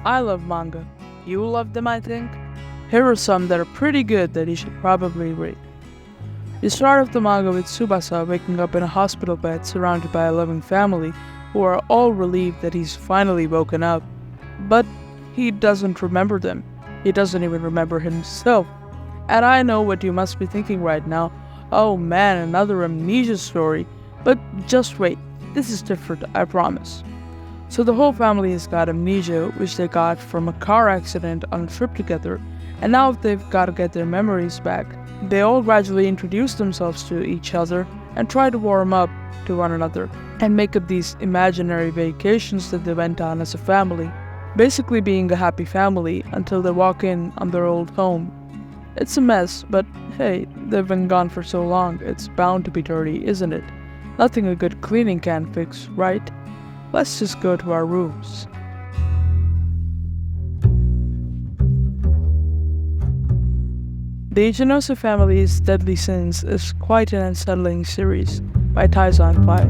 I love manga. You love them, I think? Here are some that are pretty good that you should probably read. You start off the manga with Tsubasa waking up in a hospital bed surrounded by a loving family who are all relieved that he's finally woken up. But he doesn't remember them. He doesn't even remember himself. And I know what you must be thinking right now. Oh man, another amnesia story. But just wait, this is different, I promise. So the whole family has got amnesia, which they got from a car accident on a trip together, and now they've got to get their memories back. They all gradually introduce themselves to each other and try to warm up to one another and make up these imaginary vacations that they went on as a family, basically being a happy family until they walk in on their old home. It's a mess, but hey, they've been gone for so long, it's bound to be dirty, isn't it? Nothing a good cleaning can fix, right? Let's just go to our rooms. The Ichinosu Family's Deadly Sins is quite an unsettling series by Taizan Pai.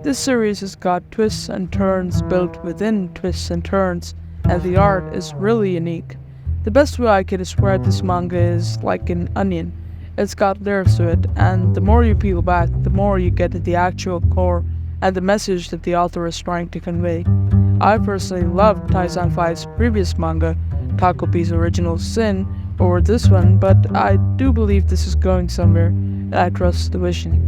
This series has got twists and turns built within twists and turns, and the art is really unique. The best way I can describe this manga is like an onion. It's got layers to it, and the more you peel back, the more you get at the actual core and the message that the author is trying to convey. I personally loved Taizan Pai's previous manga, Takopi's Original Sin, over this one, but I do believe this is going somewhere, and I trust the vision.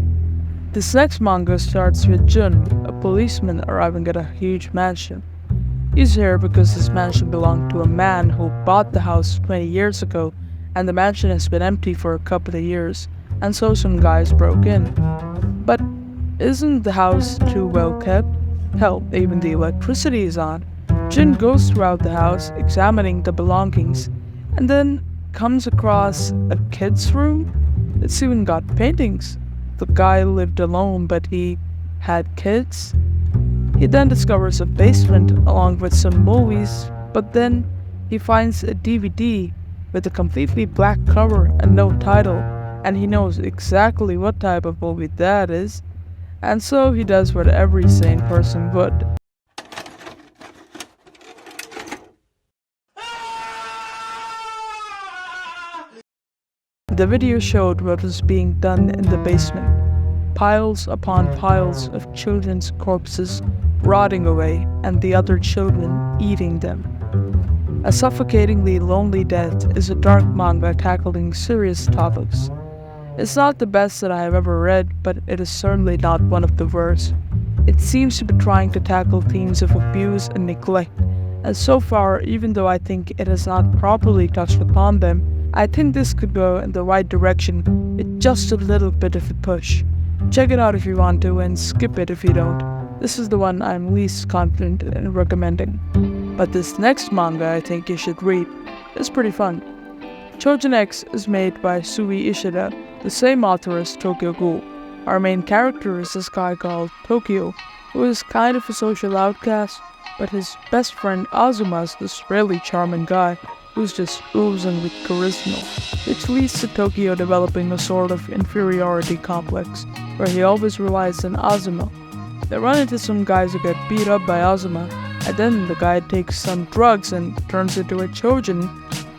This next manga starts with Jun, a policeman arriving at a huge mansion. He's here because this mansion belonged to a man who bought the house 20 years ago, and the mansion has been empty for a couple of years, and so some guys broke in. But isn't the house too well kept? Hell, even the electricity is on. Jin goes throughout the house, examining the belongings, and then comes across a kid's room. It's even got paintings. The guy lived alone, but he had kids. He then discovers a basement along with some movies, but then he finds a DVD with a completely black cover and no title, and he knows exactly what type of movie that is, and so he does what every sane person would. The video showed what was being done in the basement. Piles upon piles of children's corpses rotting away, and the other children eating them. A suffocatingly lonely death is a dark manga tackling serious topics. It's not the best that I have ever read, but it is certainly not one of the worst. It seems to be trying to tackle themes of abuse and neglect, and so far, even though I think it has not properly touched upon them, I think this could go in the right direction with just a little bit of a push. Check it out if you want to, and skip it if you don't. This is the one I'm least confident in recommending. But this next manga I think you should read. It's pretty fun. Chojin X is made by Sui Ishida, the same author as Tokyo Ghoul. Our main character is this guy called Tokyo, who is kind of a social outcast, but his best friend Azuma is this really charming guy who's just oozing with charisma, which leads to Tokyo developing a sort of inferiority complex, where he always relies on Azuma. They run into some guys who get beat up by Azuma, and then the guy takes some drugs and turns into a Chojin,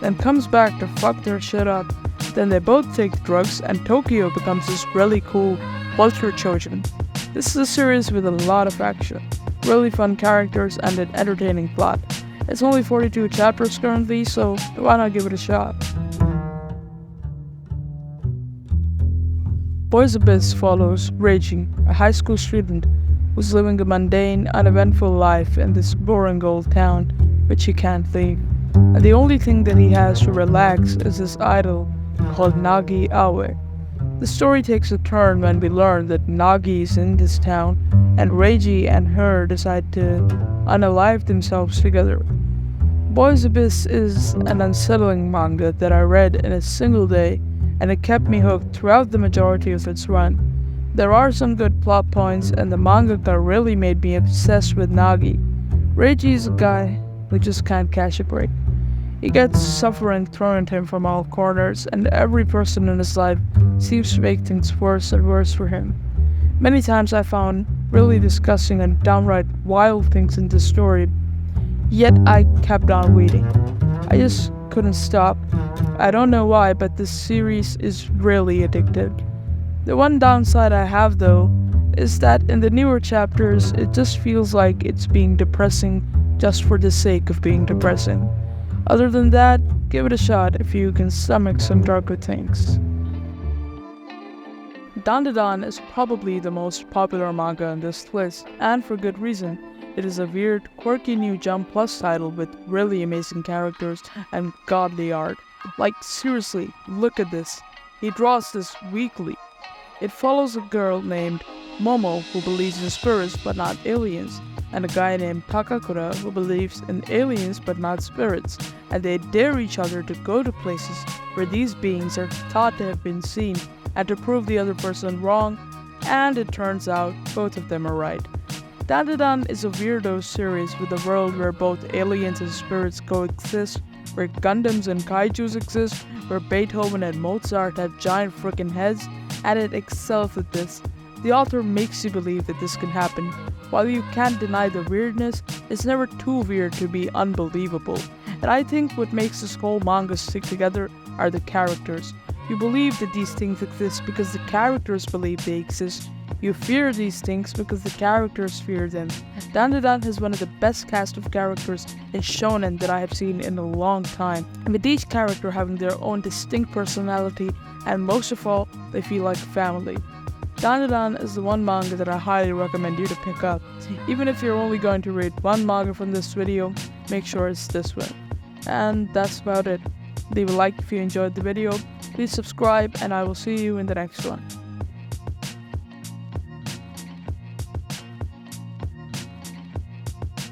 then comes back to fuck their shit up. Then they both take drugs, and Tokyo becomes this really cool vulture Chojin. This is a series with a lot of action, really fun characters, and an entertaining plot. It's only 42 chapters currently, so why not give it a shot? Boys Abyss follows Reiji, a high school student who's living a mundane, uneventful life in this boring old town which he can't leave. And the only thing that he has to relax is his idol called Nagi Awe. The story takes a turn when we learn that Nagi is in this town, and Reiji and her decide to unalive themselves together. Boys Abyss is an unsettling manga that I read in a single day, and it kept me hooked throughout the majority of its run. There are some good plot points, and the mangaka really made me obsessed with Nagi. Reiji is a guy who just can't catch a break. He gets suffering thrown at him from all corners, and every person in his life seems to make things worse and worse for him. Many times I found really disgusting and downright wild things in this story. Yet I kept on reading. I just couldn't stop. I don't know why, but this series is really addictive. The one downside I have though is that in the newer chapters it just feels like it's being depressing just for the sake of being depressing. Other than that, give it a shot if you can stomach some darker things. Dandadan is probably the most popular manga on this list, and for good reason. It is a weird, quirky new Jump Plus title with really amazing characters and godly art. Like, seriously, look at this. He draws this weekly. It follows a girl named Momo who believes in spirits but not aliens, and a guy named Takakura who believes in aliens but not spirits, and they dare each other to go to places where these beings are thought to have been seen and to prove the other person wrong, and it turns out both of them are right. Dandadan is a weirdo series with a world where both aliens and spirits coexist, where Gundams and kaijus exist, where Beethoven and Mozart have giant frickin' heads, and it excels at this. The author makes you believe that this can happen. While you can't deny the weirdness, it's never too weird to be unbelievable. And I think what makes this whole manga stick together are the characters. You believe that these things exist because the characters believe they exist. You fear these things because the characters fear them. Dandadan has one of the best cast of characters in shonen that I have seen in a long time, and with each character having their own distinct personality, and most of all, they feel like family. Dandadan is the one manga that I highly recommend you to pick up. Even if you're only going to read one manga from this video, make sure it's this one. And that's about it. Leave a like if you enjoyed the video, please subscribe, and I will see you in the next one.